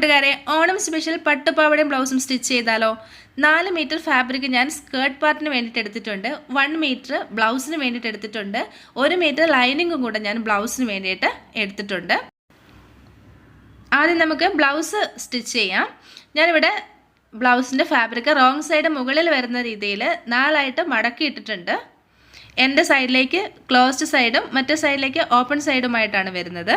കൂട്ടുകാരെ, ഓണം സ്പെഷ്യൽ പട്ടുപാവാടയും ബ്ലൗസും സ്റ്റിച്ച് ചെയ്താലോ? 4 മീറ്റർ ഫാബ്രിക് ഞാൻ സ്കേർട്ട് പാർട്ടിന് വേണ്ടിയിട്ട് എടുത്തിട്ടുണ്ട്, 1 മീറ്റർ ബ്ലൗസിന് വേണ്ടിയിട്ട് എടുത്തിട്ടുണ്ട്, 1 മീറ്റർ ലൈനിങ്ങും കൂടെ ഞാൻ ബ്ലൗസിന് വേണ്ടിയിട്ട് എടുത്തിട്ടുണ്ട്. ആദ്യം നമുക്ക് ബ്ലൗസ് സ്റ്റിച്ച് ചെയ്യാം. ഞാനിവിടെ ബ്ലൗസിൻ്റെ ഫാബ്രിക് റോങ് സൈഡ് മുകളിൽ വരുന്ന രീതിയിൽ 4ആയിട്ട് മടക്കി ഇട്ടിട്ടുണ്ട്. എൻ്റെ സൈഡിലേക്ക് ക്ലോസ്ഡ് സൈഡും മറ്റേ സൈഡിലേക്ക് ഓപ്പൺ സൈഡുമായിട്ടാണ് വരുന്നത്.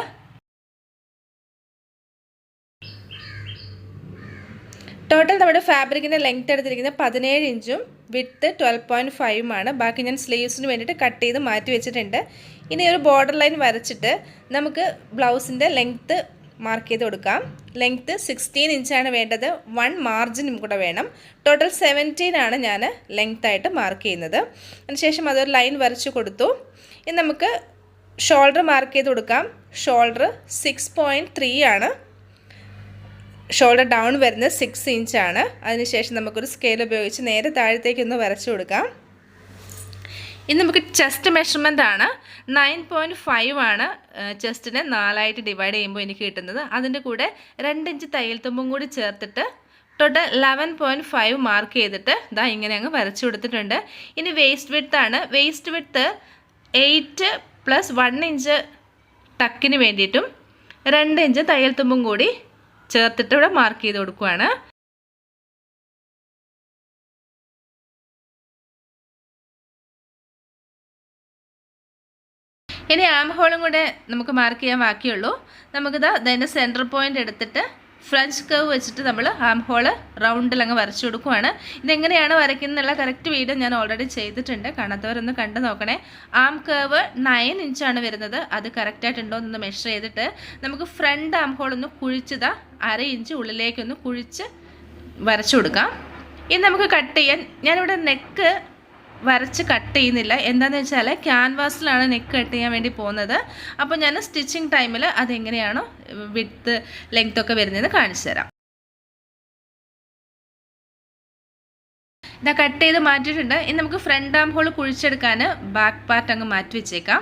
ടോട്ടൽ നമ്മുടെ ഫാബ്രിക്കിൻ്റെ ലെങ്ത് എടുത്തിരിക്കുന്നത് 17 ഇഞ്ചും വിഡ്ത്ത് 12.5 ബാക്കി ഞാൻ സ്ലീവ്സിന് വേണ്ടിയിട്ട് കട്ട് ചെയ്ത് മാറ്റി വെച്ചിട്ടുണ്ട്. ഇനി ഒരു ബോർഡർ ലൈൻ വരച്ചിട്ട് നമുക്ക് ബ്ലൗസിൻ്റെ ലെങ്ത്ത് മാർക്ക് ചെയ്ത് കൊടുക്കാം. ലെങ്ത്ത് 16 ഇഞ്ചാണ് വേണ്ടത്, 1 മാർജിനും കൂടെ വേണം. ടോട്ടൽ 17 ആണ് ഞാൻ ലെങ്ത്തായിട്ട് മാർക്ക് ചെയ്യുന്നത്. അതിനുശേഷം അതൊരു ലൈൻ വരച്ച് കൊടുത്തു. ഇനി നമുക്ക് ഷോൾഡർ മാർക്ക് ചെയ്ത് കൊടുക്കാം. ഷോൾഡർ 6.3 ആണ്. ഷോൾഡർ ഡൗൺ വരുന്നത് 6 ഇഞ്ചാണ്. അതിനുശേഷം നമുക്കൊരു സ്കെയിൽ ഉപയോഗിച്ച് നേരെ താഴത്തേക്കൊന്ന് വരച്ചു കൊടുക്കാം. ഇനി നമുക്ക് ചെസ്റ്റ് മെഷർമെൻ്റ് ആണ്. 9.5 ആണ് ചെസ്റ്റിനെ 4ആയിട്ട് ഡിവൈഡ് ചെയ്യുമ്പോൾ എനിക്ക് കിട്ടുന്നത്. അതിൻ്റെ കൂടെ 2 ഇഞ്ച് തയ്യൽ തുമ്പും കൂടി ചേർത്തിട്ട് ടോട്ടൽ 11.5 മാർക്ക് ചെയ്തിട്ട് ഇതാ ഇങ്ങനെ അങ്ങ് വരച്ചു കൊടുത്തിട്ടുണ്ട്. ഇനി വേസ്റ്റ് വിഡ്ത്ത് ആണ്. വേസ്റ്റ് വിഡ്ത്ത് 8 + 1 ഇഞ്ച് ടക്കിന് വേണ്ടിയിട്ടും 2 ഇഞ്ച് തയ്യൽ തുമ്പും കൂടി ചേർത്തിട്ട് ഇവിടെ മാർക്ക് ചെയ്ത് കൊടുക്കുകയാണ്. ഇനി ആം ഹോളും കൂടെ നമുക്ക് മാർക്ക് ചെയ്യാൻ ബാക്കിയുള്ളൂ. നമുക്കിത് അതിൻ്റെ സെൻറ്റർ പോയിൻ്റ് എടുത്തിട്ട് ഫ്രഞ്ച് കർവ് വെച്ചിട്ട് നമ്മൾ ആം ഹോള് റൗണ്ടിലങ്ങ് വരച്ചു കൊടുക്കുവാണ്. ഇതെങ്ങനെയാണ് വരയ്ക്കുന്നതിനുള്ള കറക്റ്റ് വീഡിയോ ഞാൻ ഓൾറെഡി ചെയ്തിട്ടുണ്ട്, കാണാത്തവരൊന്ന് കണ്ടു നോക്കണേ. ആം കർവ് 9 ഇഞ്ചാണ് വരുന്നത്. അത് കറക്റ്റായിട്ടുണ്ടോ എന്നൊന്ന് മെഷർ ചെയ്തിട്ട് നമുക്ക് ഫ്രണ്ട് ആം ഹോളൊന്ന് കുഴിച്ചതാ 1/2 ഇഞ്ച് ഉള്ളിലേക്കൊന്ന് കുഴിച്ച് വരച്ചു കൊടുക്കാം. ഇനി നമുക്ക് കട്ട് ചെയ്യാൻ ഞാനിവിടെ നെക്ക് വരച്ച് കട്ട് ചെയ്യുന്നില്ല. എന്താണെന്ന് വെച്ചാൽ ക്യാൻവാസിലാണ് നെക്ക് കട്ട് ചെയ്യാൻ വേണ്ടി പോകുന്നത്. അപ്പോൾ ഞാൻ സ്റ്റിച്ചിങ് ടൈമിൽ അതെങ്ങനെയാണോ വിഡ്ത്ത് ലെങ്ത് ഒക്കെ വരുന്നതെന്ന് കാണിച്ചു തരാം. ഇതാ കട്ട് ചെയ്ത് മാറ്റിയിട്ടുണ്ട്. ഇനി നമുക്ക് ഫ്രണ്ട് ആം ഹോൾ കുഴിച്ചെടുക്കാൻ ബാക്ക് പാർട്ട് അങ്ങ് മാറ്റി വെച്ചേക്കാം.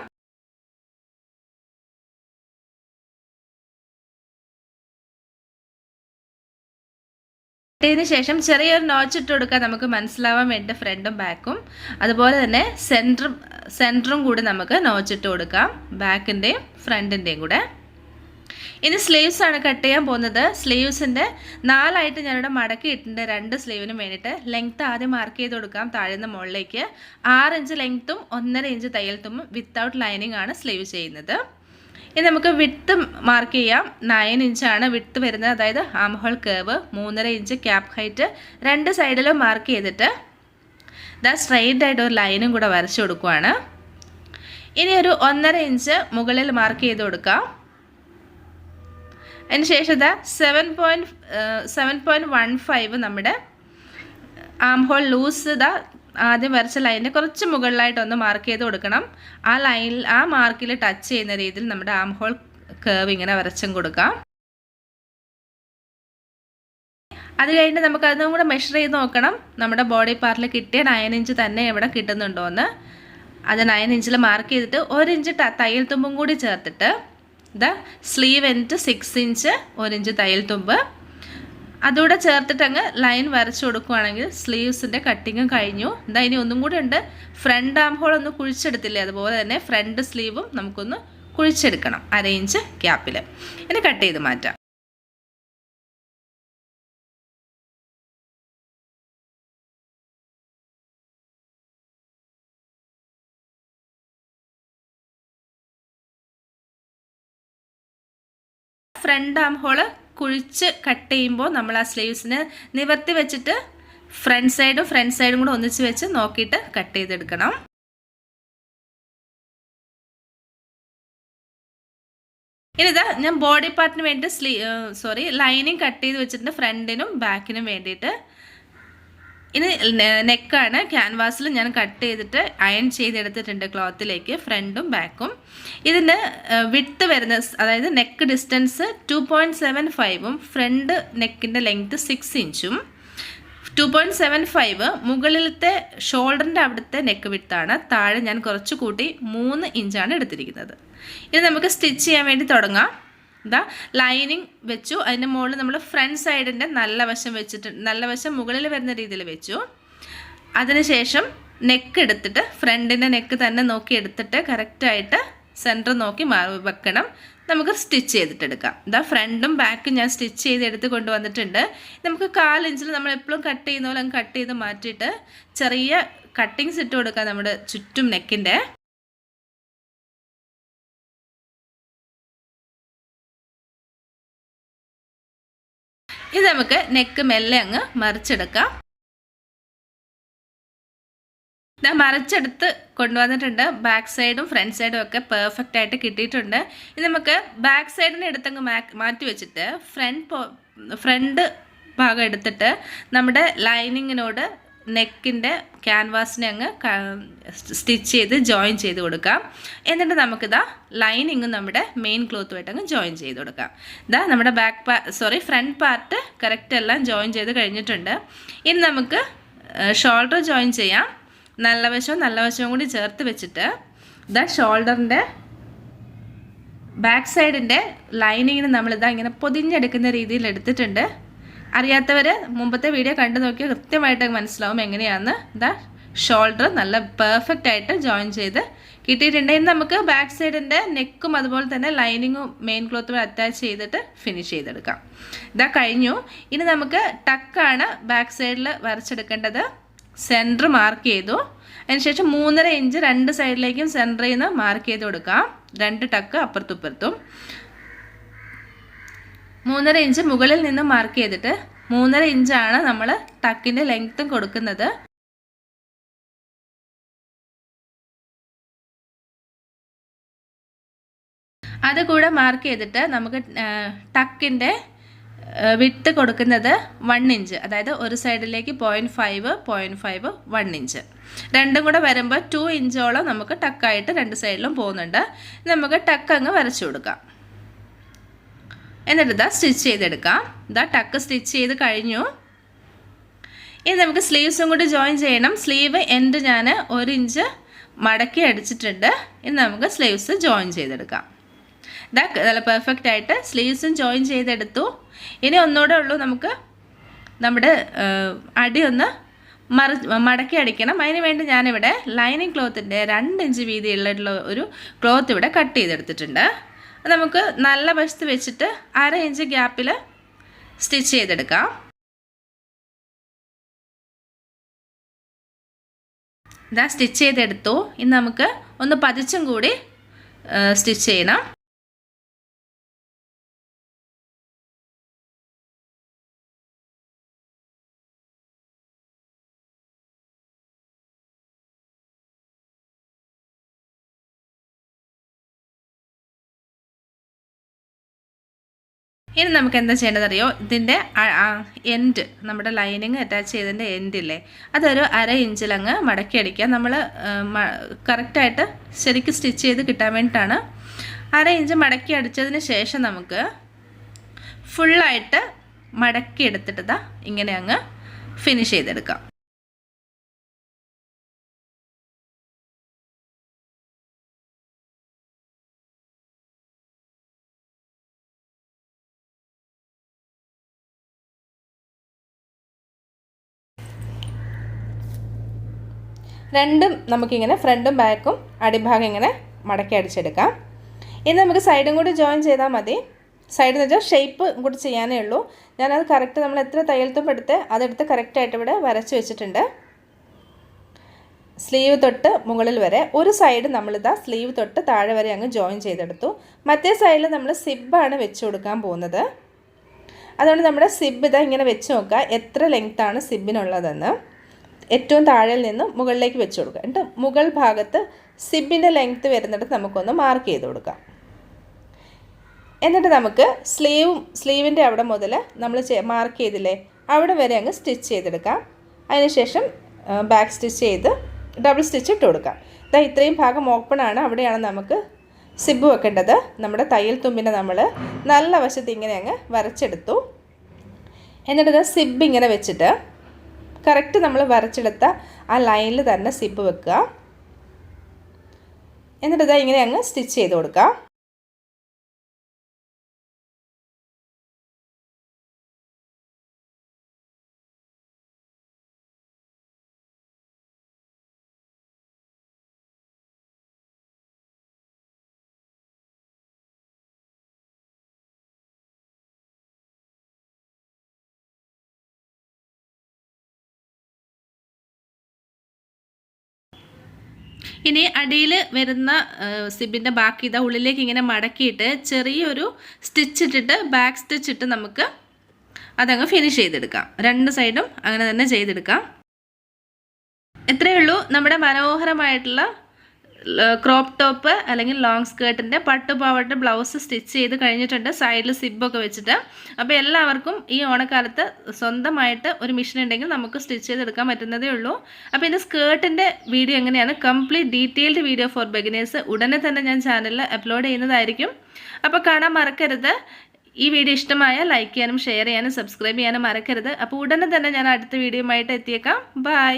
ഇതിന് ശേഷം ചെറിയൊരു നോച്ച് ഇട്ട് കൊടുക്കാൻ നമുക്ക് മനസ്സിലാവാൻ വേണ്ടി ഫ്രണ്ടും ബാക്കും, അതുപോലെ തന്നെ സെൻറ്ററും കൂടി നമുക്ക് നോച്ച് ഇട്ട് കൊടുക്കാം, ബാക്കിൻ്റെയും ഫ്രണ്ടിൻ്റെയും കൂടെ. ഇനി സ്ലീവ്സ് ആണ് കട്ട് ചെയ്യാൻ പോകുന്നത്. സ്ലീവ്സിൻ്റെ 4ആയിട്ട് ഞാനിവിടെ മടക്കി ഇട്ടിട്ടുണ്ട് 2 സ്ലീവിനും വേണ്ടിയിട്ട്. ലെങ്ത്ത് ആദ്യം മാർക്ക് ചെയ്ത് കൊടുക്കാം. താഴെന്ന് മുകളിലേക്ക് 6 ഇഞ്ച് ലെങ്ത്തും 1.5 ഇഞ്ച് തയ്യൽ തുമ്പും വിത്തൗട്ട് ലൈനിങ് ആണ് സ്ലീവ് ചെയ്യുന്നത്. ഇനി നമുക്ക് വിഡ്ത്ത് മാർക്ക് ചെയ്യാം. 9 ഇഞ്ചാണ് വിഡ്ത്ത് വരുന്നത്, അതായത് arm hole curve. 3.5 inch cap height 2 സൈഡിലും മാർക്ക് ചെയ്തിട്ട് ഇതാ സ്ട്രെയിറ്റ് ആയിട്ട് ഒരു ലൈനും കൂടെ വരച്ചു കൊടുക്കുവാണ്. ഇനി ഒരു 1.5 ഇഞ്ച് മുകളിൽ മാർക്ക് ചെയ്ത് കൊടുക്കാം. അതിന് ശേഷം ഇതാ 7.15 നമ്മുടെ ആം ഹോൾ ലൂസ് ഇതാ ആദ്യം വരച്ച ലൈനിൻ്റെ കുറച്ച് മുകളിലായിട്ടൊന്ന് മാർക്ക് ചെയ്ത് കൊടുക്കണം. ആ ലൈനിൽ ആ മാർക്കിൽ ടച്ച് ചെയ്യുന്ന രീതിയിൽ നമ്മുടെ ആം ഹോൾ കർവ് ഇങ്ങനെ വരച്ചും കൊടുക്കാം. അത് കഴിഞ്ഞിട്ട് നമുക്ക് അതും കൂടെ മെഷർ ചെയ്ത് നോക്കണം. നമ്മുടെ ബോഡി പാർട്ടിൽ കിട്ടിയ 9 ഇഞ്ച് തന്നെ എവിടെ കിട്ടുന്നുണ്ടോ എന്ന്. അത് 9 ഇഞ്ചിൽ മാർക്ക് ചെയ്തിട്ട് 1 ഇഞ്ച് തയ്യൽ തുമ്പും കൂടി ചേർത്തിട്ട് ഇതാ സ്ലീവ് എൻഡ് 6 ഇഞ്ച് 1 ഇഞ്ച് തയ്യൽ തുമ്പ് അതുകൂടെ ചേർത്തിട്ട് അങ്ങ് ലൈൻ വരച്ചു കൊടുക്കുകയാണെങ്കിൽ സ്ലീവ്സിൻ്റെ കട്ടിങ്ങും കഴിഞ്ഞു. ഇതാ ഇനി ഒന്നും കൂടെ ഉണ്ട്. ഫ്രണ്ട് ആം ഹോൾ ഒന്ന് കുഴിച്ചെടുത്തില്ലേ, അതുപോലെ തന്നെ ഫ്രണ്ട് സ്ലീവും നമുക്കൊന്ന് കുഴിച്ചെടുക്കണം 1/2 ഇഞ്ച് ഗ്യാപ്പിൽ. ഇനി കട്ട് ചെയ്ത് മാറ്റാം. ഫ്രണ്ട് ആം ഹോള് കുഴിച്ച് കട്ട് ചെയ്യുമ്പോൾ നമ്മൾ ആ സ്ലീവ്സിന് നിവർത്തി വെച്ചിട്ട് ഫ്രണ്ട് സൈഡും കൂടെ ഒന്നിച്ച് വെച്ച് നോക്കിയിട്ട് കട്ട് ചെയ്തെടുക്കണം. ഇനിതാ ഞാൻ ബോഡി പാർട്ടിന് വേണ്ടി ലൈനിങ് കട്ട് ചെയ്ത് വെച്ചിട്ടുണ്ട് ഫ്രണ്ടിനും ബാക്കിനും വേണ്ടിയിട്ട്. ഇനി നെക്കാണ്. ക്യാൻവാസിൽ ഞാൻ കട്ട് ചെയ്തിട്ട് അയൺ ചെയ്തെടുത്തിട്ടുണ്ട് ക്ലോത്തിലേക്ക് ഫ്രണ്ടും ബാക്കും. ഇതിൻ്റെ വിഡ്ത്ത് വരുന്ന, അതായത് നെക്ക് ഡിസ്റ്റൻസ് 2.75 ഫ്രണ്ട് നെക്കിൻ്റെ ലെങ്ത്ത് 6 ഇഞ്ചും 2.75 മുകളിലത്തെ ഷോൾഡറിൻ്റെ അവിടുത്തെ നെക്ക് വിഡ്ത്താണ്. താഴെ ഞാൻ കുറച്ച് കൂട്ടി 3 ഇഞ്ചാണ് എടുത്തിരിക്കുന്നത്. ഇത് നമുക്ക് സ്റ്റിച്ച് ചെയ്യാൻ വേണ്ടി തുടങ്ങാം. ഇതാ ലൈനിങ് വെച്ചു. അതിൻ്റെ മുകളിൽ നമ്മൾ ഫ്രണ്ട് സൈഡിൻ്റെ നല്ല വശം വെച്ചിട്ട് നല്ല വശം മുകളിൽ വരുന്ന രീതിയിൽ വെച്ചു. അതിനുശേഷം നെക്ക് എടുത്തിട്ട് ഫ്രണ്ടിൻ്റെ നെക്ക് തന്നെ നോക്കി എടുത്തിട്ട് കറക്റ്റായിട്ട് സെൻറ്റർ നോക്കി വെക്കണം. നമുക്ക് സ്റ്റിച്ച് ചെയ്തിട്ടെടുക്കാം. ഇതാ ഫ്രണ്ടും ബാക്കും ഞാൻ സ്റ്റിച്ച് ചെയ്ത് എടുത്ത് കൊണ്ടുവന്നിട്ടുണ്ട്. നമുക്ക് 1/4 ഇഞ്ചിൽ നമ്മൾ എപ്പോഴും കട്ട് ചെയ്യുന്ന പോലെ അങ്ങ് കട്ട് ചെയ്ത് മാറ്റിയിട്ട് ചെറിയ കട്ടിങ്സ് ഇട്ട് കൊടുക്കാം നമ്മുടെ ചുറ്റും നെക്കിൻ്റെ. ഇത് നമുക്ക് നെക്ക് മെല്ലെ അങ്ങ് മറിച്ചെടുക്കാം. ഞാൻ മറിച്ചെടുത്ത് കൊണ്ടുവന്നിട്ടുണ്ട്. ബാക്ക് സൈഡും ഫ്രണ്ട് സൈഡും ഒക്കെ പെർഫെക്റ്റ് ആയിട്ട് കിട്ടിയിട്ടുണ്ട്. ഇത് നമുക്ക് ബാക്ക് സൈഡിനെ എടുത്തങ്ങ് മാറ്റി വെച്ചിട്ട് ഫ്രണ്ട് ഭാഗം എടുത്തിട്ട് നമ്മുടെ ലൈനിങ്ങിനോട് നെക്കിൻ്റെ ക്യാൻവാസിനെ അങ്ങ് സ്റ്റിച്ച് ചെയ്ത് ജോയിൻ ചെയ്ത് കൊടുക്കാം. എന്നിട്ട് നമുക്കിതാ ലൈനിങ്ങും നമ്മുടെ മെയിൻ ക്ലോത്തുമായിട്ട് അങ്ങ് ജോയിൻ ചെയ്ത് കൊടുക്കാം. ഇതാ നമ്മുടെ ഫ്രണ്ട് പാർട്ട് കറക്റ്റ് എല്ലാം ജോയിൻ ചെയ്ത് കഴിഞ്ഞിട്ടുണ്ട്. ഇനി നമുക്ക് ഷോൾഡർ ജോയിൻ ചെയ്യാം. നല്ല വശവും കൂടി ചേർത്ത് വെച്ചിട്ട് ഇതാ ഷോൾഡറിൻ്റെ ബാക്ക് സൈഡിൻ്റെ ലൈനിങ്ങിന് നമ്മളിതാ ഇങ്ങനെ പൊതിഞ്ഞെടുക്കുന്ന രീതിയിൽ എടുത്തിട്ടുണ്ട്. അറിയാത്തവർ മുമ്പത്തെ വീഡിയോ കണ്ടു നോക്കിയാൽ കൃത്യമായിട്ട് മനസ്സിലാവും എങ്ങനെയാണെന്ന്. ഇതാ ഷോൾഡർ നല്ല പെർഫെക്റ്റ് ആയിട്ട് ജോയിൻ ചെയ്ത് കിട്ടിയിട്ടുണ്ട്. ഇനി നമുക്ക് ബാക്ക് സൈഡിൻ്റെ നെക്കും അതുപോലെ തന്നെ ലൈനിങ്ങും മെയിൻ ക്ലോത്തും അറ്റാച്ച് ചെയ്തിട്ട് ഫിനിഷ് ചെയ്തെടുക്കാം. ഇതാ കഴിഞ്ഞു. ഇനി നമുക്ക് ടക്കാണ് ബാക്ക് സൈഡിൽ വരച്ചെടുക്കേണ്ടത്. സെൻറ്റർ മാർക്ക് ചെയ്തു. അതിനുശേഷം 3.5 ഇഞ്ച് 2 സൈഡിലേക്കും സെൻറ്ററിൽ നിന്ന് മാർക്ക് ചെയ്ത് കൊടുക്കാം. 2 ടക്ക് അപ്പുറത്തും ഇപ്പുറത്തും. 3.5 ഇഞ്ച് മുകളിൽ നിന്ന് മാർക്ക് ചെയ്തിട്ട് 3.5 ഇഞ്ചാണ് നമ്മൾ ടക്കിൻ്റെ ലെങ്ത്തും കൊടുക്കുന്നത്. അതുകൂടെ മാർക്ക് ചെയ്തിട്ട് നമുക്ക് ടക്കിൻ്റെ വിട്ട് കൊടുക്കുന്നത് 1 ഇഞ്ച്, അതായത് ഒരു സൈഡിലേക്ക് 0.5 1 ഇഞ്ച്. രണ്ടും കൂടെ വരുമ്പോൾ 2 ഇഞ്ചോളം നമുക്ക് ടക്കായിട്ട് 2 സൈഡിലും പോകുന്നുണ്ട്. നമുക്ക് ടക്ക് അങ്ങ് വരച്ചു കൊടുക്കാം. എന്നിട്ട് ഇതാ സ്റ്റിച്ച് ചെയ്തെടുക്കാം. ഇതാ ടക്ക് സ്റ്റിച്ച് ചെയ്ത് കഴിഞ്ഞു. ഇനി നമുക്ക് സ്ലീവ്സും കൂടി ജോയിൻ ചെയ്യണം. സ്ലീവ് എൻഡ് ഞാൻ 1 ഇഞ്ച് മടക്കി അടിച്ചിട്ടുണ്ട്. ഇനി നമുക്ക് സ്ലീവ്സ് ജോയിൻ ചെയ്തെടുക്കാം. ഇതാ നല്ല പെർഫെക്റ്റ് ആയിട്ട് സ്ലീവ്സും ജോയിൻ ചെയ്തെടുത്തു. ഇനി ഒന്നുകൂടെ ഉള്ളൂ നമുക്ക് നമ്മുടെ അടി ഒന്ന് മടക്കി അടിക്കണം. അതിന് വേണ്ടി ഞാനിവിടെ ലൈനിങ് ക്ലോത്തിൻ്റെ 2 ഇഞ്ച് വീതിയുള്ള ഒരു ക്ലോത്ത് ഇവിടെ കട്ട് ചെയ്തെടുത്തിട്ടുണ്ട്. നമുക്ക് നല്ല വശത്ത് വെച്ചിട്ട് 1/2 ഇഞ്ച് ഗ്യാപ്പിൽ സ്റ്റിച്ച് ചെയ്തെടുക്കാം. ഇതാ സ്റ്റിച്ച് ചെയ്തെടുത്തു. ഇനി നമുക്ക് ഒന്ന് പതിച്ചും കൂടി സ്റ്റിച്ച് ചെയ്യണം. ഇനി നമുക്ക് എന്താ ചെയ്യേണ്ടതറിയോ, ഇതിൻ്റെ എൻഡ് നമ്മുടെ ലൈനിങ് അറ്റാച്ച് ചെയ്തതിൻ്റെ എൻഡില്ലേ അതൊരു 1/2 ഇഞ്ചിലങ്ങ് മടക്കി അടിക്കുക. നമ്മൾ കറക്റ്റായിട്ട് ശരിക്കും സ്റ്റിച്ച് ചെയ്ത് കിട്ടാൻ വേണ്ടിയിട്ടാണ്. 1/2 ഇഞ്ച് മടക്കി അടിച്ചതിന് ശേഷം നമുക്ക് ഫുള്ളായിട്ട് മടക്കി എടുത്തിട്ട് ഇങ്ങനെ അങ്ങ് ഫിനിഷ് ചെയ്തെടുക്കാം. രണ്ടും നമുക്കിങ്ങനെ ഫ്രണ്ടും ബാക്കും അടിഭാഗം ഇങ്ങനെ മടക്കി അടിച്ചെടുക്കാം. ഇനി നമുക്ക് സൈഡും കൂടി ജോയിൻ ചെയ്താൽ മതി. സൈഡ് എന്ന് വെച്ചാൽ ഷേപ്പ് കൂടി ചെയ്യാനേ ഉള്ളൂ. ഞാനത് കറക്റ്റ് നമ്മൾ എത്ര തയ്യൽത്തും എടുത്ത് അതെടുത്ത് കറക്റ്റായിട്ട് ഇവിടെ വരച്ച് വെച്ചിട്ടുണ്ട്. സ്ലീവ് തൊട്ട് മുകളിൽ വരെ ഒരു സൈഡ് നമ്മളിതാ സ്ലീവ് തൊട്ട് താഴെ വരെ അങ്ങ് ജോയിൻ ചെയ്തെടുത്തു. മറ്റേ സൈഡിൽ നമ്മൾ സിബ്ബാണ് വെച്ച് കൊടുക്കാൻ പോകുന്നത്. അതുകൊണ്ട് നമ്മുടെ സിബ് ഇതാ ഇങ്ങനെ വെച്ച് നോക്കുക എത്ര ലെങ്ത്താണ് സിബിനുള്ളതെന്ന്. ഏറ്റവും താഴെയിൽ നിന്നും മുകളിലേക്ക് വെച്ച് കൊടുക്കുക. എന്നിട്ട് മുകൾ ഭാഗത്ത് സിബിൻ്റെ ലെങ്ത്ത് വരുന്നിടത്ത് നമുക്കൊന്ന് മാർക്ക് ചെയ്ത് കൊടുക്കാം. എന്നിട്ട് നമുക്ക് സ്ലീവിൻ്റെ അവിടെ മുതൽ നമ്മൾ മാർക്ക് ചെയ്തില്ലേ അവിടെ വരെ അങ്ങ് സ്റ്റിച്ച് ചെയ്തെടുക്കാം. അതിനുശേഷം ബാക്ക് സ്റ്റിച്ച് ചെയ്ത് ഡബിൾ സ്റ്റിച്ച് ഇട്ട് കൊടുക്കാം. ഇത്രയും ഭാഗം ഓപ്പണാണ്, അവിടെയാണ് നമുക്ക് സിബ് വെക്കേണ്ടത്. നമ്മുടെ തയ്യൽ തുമ്പിനെ നമ്മൾ നല്ല വശത്ത് ഇങ്ങനെ അങ്ങ് വരച്ചെടുത്തു. എന്നിട്ട് സിബ് ഇങ്ങനെ വെച്ചിട്ട് കറക്റ്റ് നമ്മൾ വരച്ചെടുത്ത ആ ലൈനിൽ തന്നെ സിബ് വെക്കുക. എന്നിട്ട് ഇങ്ങനെ അങ്ങ് സ്റ്റിച്ച് ചെയ്ത് കൊടുക്കാം. ഇനി അടിയിൽ വരുന്ന സിബിൻ്റെ ബാക്കി ഇതാ ഉള്ളിലേക്ക് ഇങ്ങനെ മടക്കിയിട്ട് ചെറിയൊരു സ്റ്റിച്ച് ഇട്ടിട്ട് ബാക്ക് സ്റ്റിച്ച് ഇട്ട് നമുക്ക് അതങ്ങ് ഫിനിഷ് ചെയ്തെടുക്കാം. രണ്ട് സൈഡും അങ്ങനെ തന്നെ ചെയ്തെടുക്കാം. ഇത്രയേ ഉള്ളൂ നമ്മുടെ മനോഹരമായിട്ടുള്ള ക്രോപ്പ് ടോപ്പ് അല്ലെങ്കിൽ ലോങ് സ്കേർട്ടിൻ്റെ പട്ടുപാവാട ബ്ലൗസ് സ്റ്റിച്ച് ചെയ്ത് കഴിഞ്ഞിട്ടുണ്ട്, സൈഡിൽ സിബൊക്കെ വെച്ചിട്ട്. അപ്പോൾ എല്ലാവർക്കും ഈ ഓണക്കാലത്ത് സ്വന്തമായിട്ട് ഒരു മെഷീൻ ഉണ്ടെങ്കിൽ നമുക്ക് സ്റ്റിച്ച് ചെയ്തെടുക്കാൻ പറ്റുന്നതേ ഉള്ളൂ. അപ്പോൾ ഇതിൻ്റെ സ്കേർട്ടിൻ്റെ വീഡിയോ എങ്ങനെയാണ് complete detailed video for beginners ഉടനെ തന്നെ ഞാൻ ചാനലിൽ അപ്ലോഡ് ചെയ്യുന്നതായിരിക്കും. അപ്പോൾ കാണാൻ മറക്കരുത്. ഈ വീഡിയോ ഇഷ്ടമായാൽ ലൈക്ക് ചെയ്യാനും ഷെയർ ചെയ്യാനും സബ്സ്ക്രൈബ് ചെയ്യാനും മറക്കരുത്. അപ്പോൾ ഉടനെ തന്നെ ഞാൻ അടുത്ത വീഡിയോയുമായിട്ട് എത്തിയേക്കാം. ബൈ.